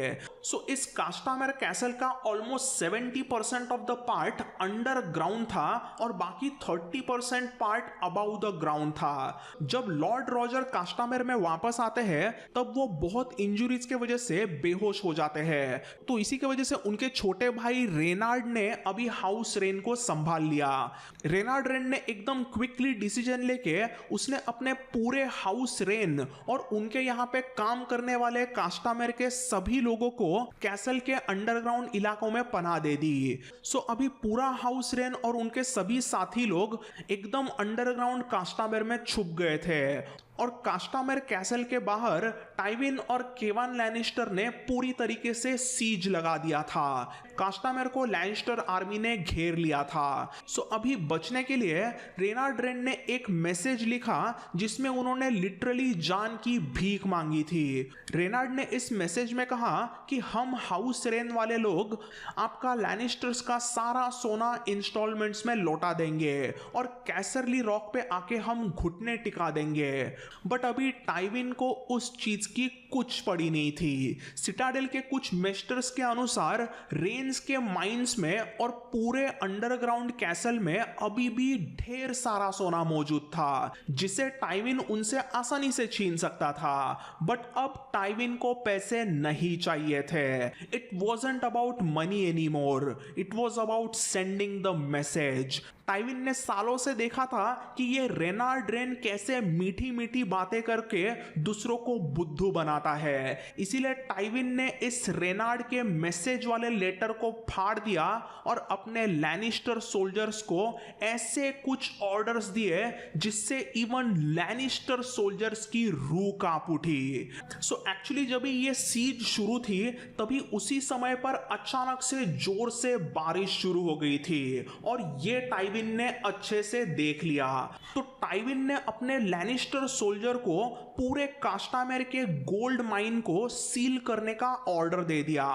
इस कास्टामेर कैसल का almost 70% of the part underground था और बाकी 30% पार्ट अबाउ द ग्राउंड था। जब लॉर्ड रॉजर कास्टामेर में वापस आते हैं तब वो बहुत इंजुरीज के वजह से बेहोश हो जाते हैं, तो इसी की वजह से उनके छोटे भाई रेनार्ड ने अभी हाउस रेन को संभाल लिया। रेनार्ड रेन ने एकदम क्विकली डिसीजन लेके उसने अपने पूरे हाउस रेन और उनके यहाँ पे काम करने वाले कास्टामेर के सभी लोगों को कैसल के अंडरग्राउंड इलाकों में पनाह दे दी। अभी पूरा हाउस रेन और उनके सभी साथी लोग एकदम अंडरग्राउंड कास्टामेर में छुप गए थे और कास्टामेर कैसल के बाहर टाइविन और केवन लैनिस्टर ने पूरी तरीके से सीज लगा दिया था। कास्टामेर को लैनिस्टर आर्मी ने घेर लिया था। सो अभी बचने के लिए रेनार्ड रेन ने एक मैसेज लिखा जिसमें उन्होंने लिटरली जान की भीख मांगी थी। रेनार्ड ने इस मैसेज में कहा कि हम हाउस रेन वाले लोग आपका लैनिस्टर्स का सारा सोना इंस्टॉलमेंट्स में लौटा देंगे और कैसरली रॉक पे आके हम घुटने टिका देंगे। बट अभी टाइविन को उस चीज की कुछ पड़ी नहीं थी। सिटाडेल के कुछ मेस्टर्स के अनुसार रेन्स के माइंस में और पूरे अंडरग्राउंड कैसल में अभी भी ढेर सारा सोना मौजूद था जिसे टाइविन उनसे आसानी से छीन सकता था। बट अब टाइविन को पैसे नहीं चाहिए थे। It wasn't about money any more, it was about sending the message. Tywin ने सालों से देखा था कि ये रेनार्ड रेन कैसे मीठी मीठी बातें करके दूसरों को बुद्धू बनाता है। इसीलिए टाइविन ने इस रेनार्ड के मैसेज वाले लेटर को फाड़ दिया और अपने लैनिस्टर सोल्जर्स को ऐसे कुछ ऑर्डर्स दिए जिससे इवन लैनिस्टर सोल्जर्स की रूह कांप उठी। सो एक्चुअली जब ये सीज शुरू थी तभी उसी समय पर अचानक से जोर से बारिश शुरू हो गई थी और ये टाइविन ने अच्छे से देख लिया। तो टाइविन ने अपने लैनिस्टर सोल्जर को पूरे कास्टामेर के गोल्ड माइन को सील करने का ऑर्डर दे दिया।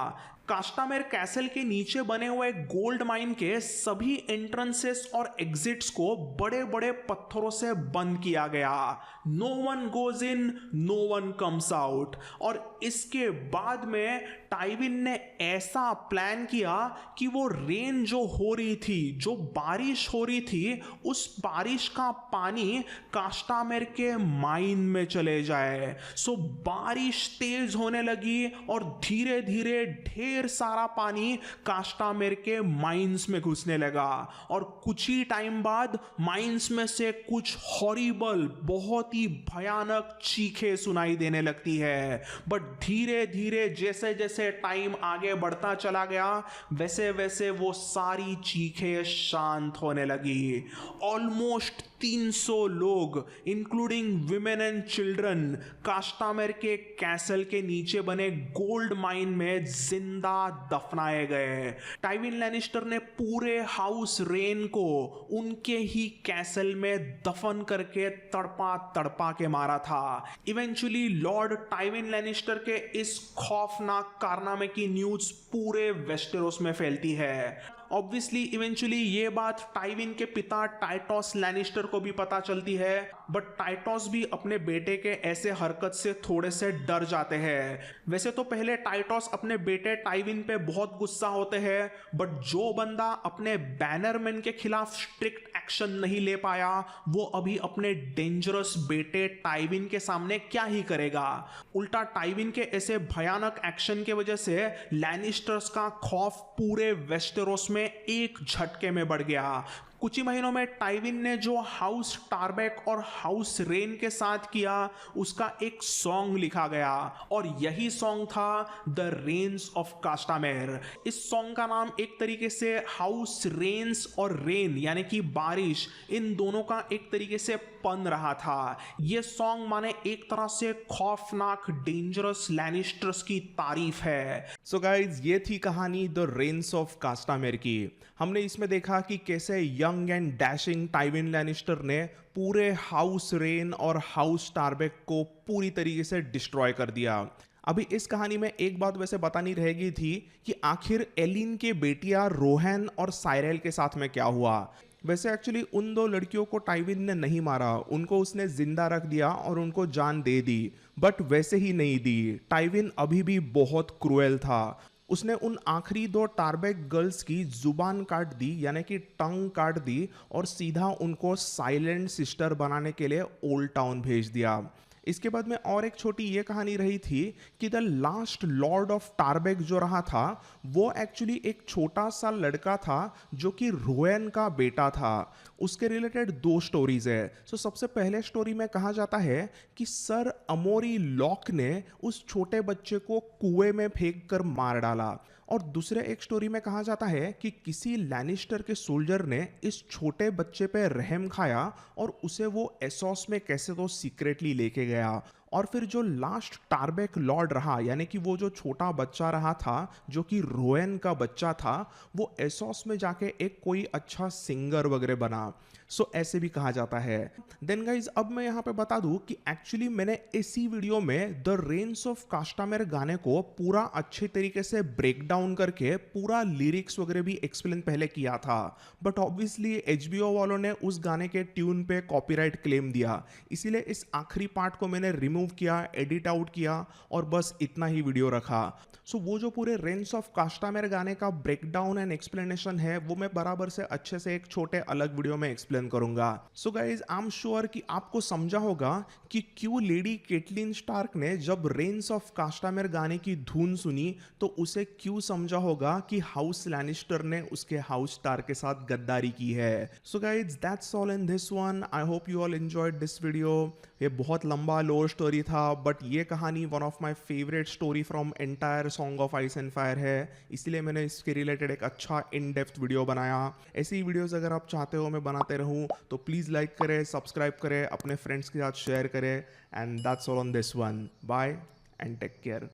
कास्टामेर कैसल के नीचे बने हुए गोल्ड माइन के सभी एंट्रेंसेस और एग्जिट्स को बड़े बड़े पत्थरों से बंद किया गया। No one goes in, no one comes out. और इसके बाद में टाइविन ने ऐसा प्लान किया कि वो रेन जो हो रही थी, जो बारिश हो रही थी, उस बारिश का पानी कास्टामेर के माइन में चले जाए। सो बारिश तेज होने लगी और धीरे धीरे ढेर सारा पानी कास्टामेर के माइंस में घुसने लगा और कुछ ही टाइम बाद माइंस में से कुछ हॉरिबल, बहुत ही भयानक चीखें सुनाई देने लगती है। बट धीरे धीरे जैसे जैसे टाइम आगे बढ़ता चला गया वैसे वैसे वो सारी चीखें शांत होने लगी। ऑलमोस्ट 300 लोग इंक्लूडिंग विमेन एंड चिल्ड्रन कास्टामेर के कैसल के नीचे बने गोल्ड माइन में जिंदा दफनाए गए। टाइविन लैनिस्टर ने पूरे हाउस रेन को उनके ही कैसल में दफन करके तड़पा तड़पा के मारा था। इवेंचुअली लॉर्ड टाइविन लैनिस्टर के इस खौफनाक कारनामे की न्यूज पूरे वेस्टेरोस में फैलती है। ऑब्वियसली इवेंचुअली ये बात टाइविन के पिता टाइटॉस लैनिस्टर को भी पता चलती है, बट टाइटॉस भी अपने बेटे के ऐसे हरकत से थोड़े से डर जाते हैं। वैसे तो पहले टाइटॉस अपने बेटे टाइविन पे बहुत गुस्सा होते हैं, बट जो बंदा अपने बैनरमैन के खिलाफ स्ट्रिक्ट एक्शन नहीं ले पाया वो अभी अपने डेंजरस बेटे टाइविन के सामने क्या ही करेगा। उल्टा टाइविन के ऐसे भयानक एक्शन के वजह से लैनिस्टर्स का खौफ पूरे वेस्टेरोस में एक झटके में बढ़ गया। कुछ ही महीनों में टाइविन ने जो हाउस टारबैक और हाउस रेन के साथ किया उसका एक सॉन्ग लिखा गया और यही सॉन्ग था द रेन्स ऑफ कास्टामेर। इस सॉन्ग का नाम एक तरीके से हाउस रेन्स और रेन यानी कि बारिश, इन दोनों का एक तरीके से पन रहा था। यह सॉन्ग माने एक तरह से खौफनाक डेंजरस लैनिस्टर्स की तारीफ है। सो गाइज, ये थी कहानी द रेन्स ऑफ कास्टामेर की। हमने इसमें देखा कि कैसे young and dashing Tywin Lannister ने पूरे हाउस रेन और हाउस टारबेक को पूरी तरीके से डिस्ट्रॉय कर दिया। अभी इस कहानी में एक बात वैसे बतानी रह गई थी कि आखिर एलिन के बेटियां रोहन और साइरेल के साथ में क्या हुआ। वैसे एक्चुअली उन दो लड़कियों को टाइविन ने नहीं मारा, उनको उसने जिंदा रख दिया और उनको जान दे दी, बट वैसे ही नहीं दी। टाइविन अभी भी बहुत क्रूएल था। उसने उन आखिरी दो टारबेक गर्ल्स की जुबान काट दी, यानी कि टंग काट दी, और सीधा उनको साइलेंट सिस्टर बनाने के लिए ओल्ड टाउन भेज दिया। इसके बाद में और एक छोटी ये कहानी रही थी कि द लास्ट लॉर्ड ऑफ टारबेक जो रहा था वो एक्चुअली एक छोटा सा लड़का था जो कि रोएन का बेटा था। उसके रिलेटेड दो स्टोरीज है। सबसे पहले स्टोरी में कहा जाता है कि सर अमोरी लॉक ने उस छोटे बच्चे को कुएं में फेंक कर मार डाला, और दूसरे एक स्टोरी में कहा जाता है कि किसी लैनिस्टर के सोल्जर ने इस छोटे बच्चे पे रहम खाया और उसे वो एसोस में कैसे तो सीक्रेटली लेके गया और फिर जो लास्ट टारबेक लॉर्ड रहा, यानी कि वो जो छोटा बच्चा रहा था जो कि रोएन का बच्चा था, वो एसोस में जाके एक कोई अच्छा सिंगर वगैरह बना। सो ऐसे भी कहा जाता है। देन गाइज अब मैं यहाँ पे बता दूं कि एक्चुअली मैंने इसी वीडियो में द रेन्स ऑफ कास्टामेर गाने को पूरा अच्छे तरीके से ब्रेक डाउन करके पूरा लिरिक्स वगैरह भी एक्सप्लेन पहले किया था, बट ऑब्वियसली एचबीओ वालों ने उस गाने के ट्यून पे कॉपीराइट क्लेम दिया, इसीलिए इस आखिरी पार्ट को मैंने रिमूव किया, एडिट आउट किया और बस इतना ही वीडियो रखा। सो वो जो पूरे रेन्स ऑफ कास्टामेर गाने का ब्रेकडाउन एंड एक्सप्लेनेशन है वो मैं बराबर से अच्छे से एक छोटे अलग वीडियो में एक्सप्लेन करूंगा। So guys I am sure कि आपको समझा होगा कि क्यों लेडी केटलिन स्टार्क ने जब रेन्स ऑफ कास्टामेर गाने की धुन सुनी तो उसे क्यों समझा होगा कि हाउस लैनिस्टर ने उसके हाउस स्टार के साथ गद्दारी की है। So guys that's all in this one. I hope you all enjoyed this video. ये बहुत लंबा लोर स्टोरी था, बट ये कहानी one of my favourite story from entire song of ice and fire है, इसलिए मैंने इसके रिलेटेड एक अच्छा इन डेप्थ वीडियो बनाया। ऐसी ही वीडियोस अगर आप चाहते हो मैं बनाते रहूं तो प्लीज़ लाइक करें, सब्सक्राइब करें, अपने फ्रेंड्स के साथ शेयर करें। And that's all on this one. Bye and take care.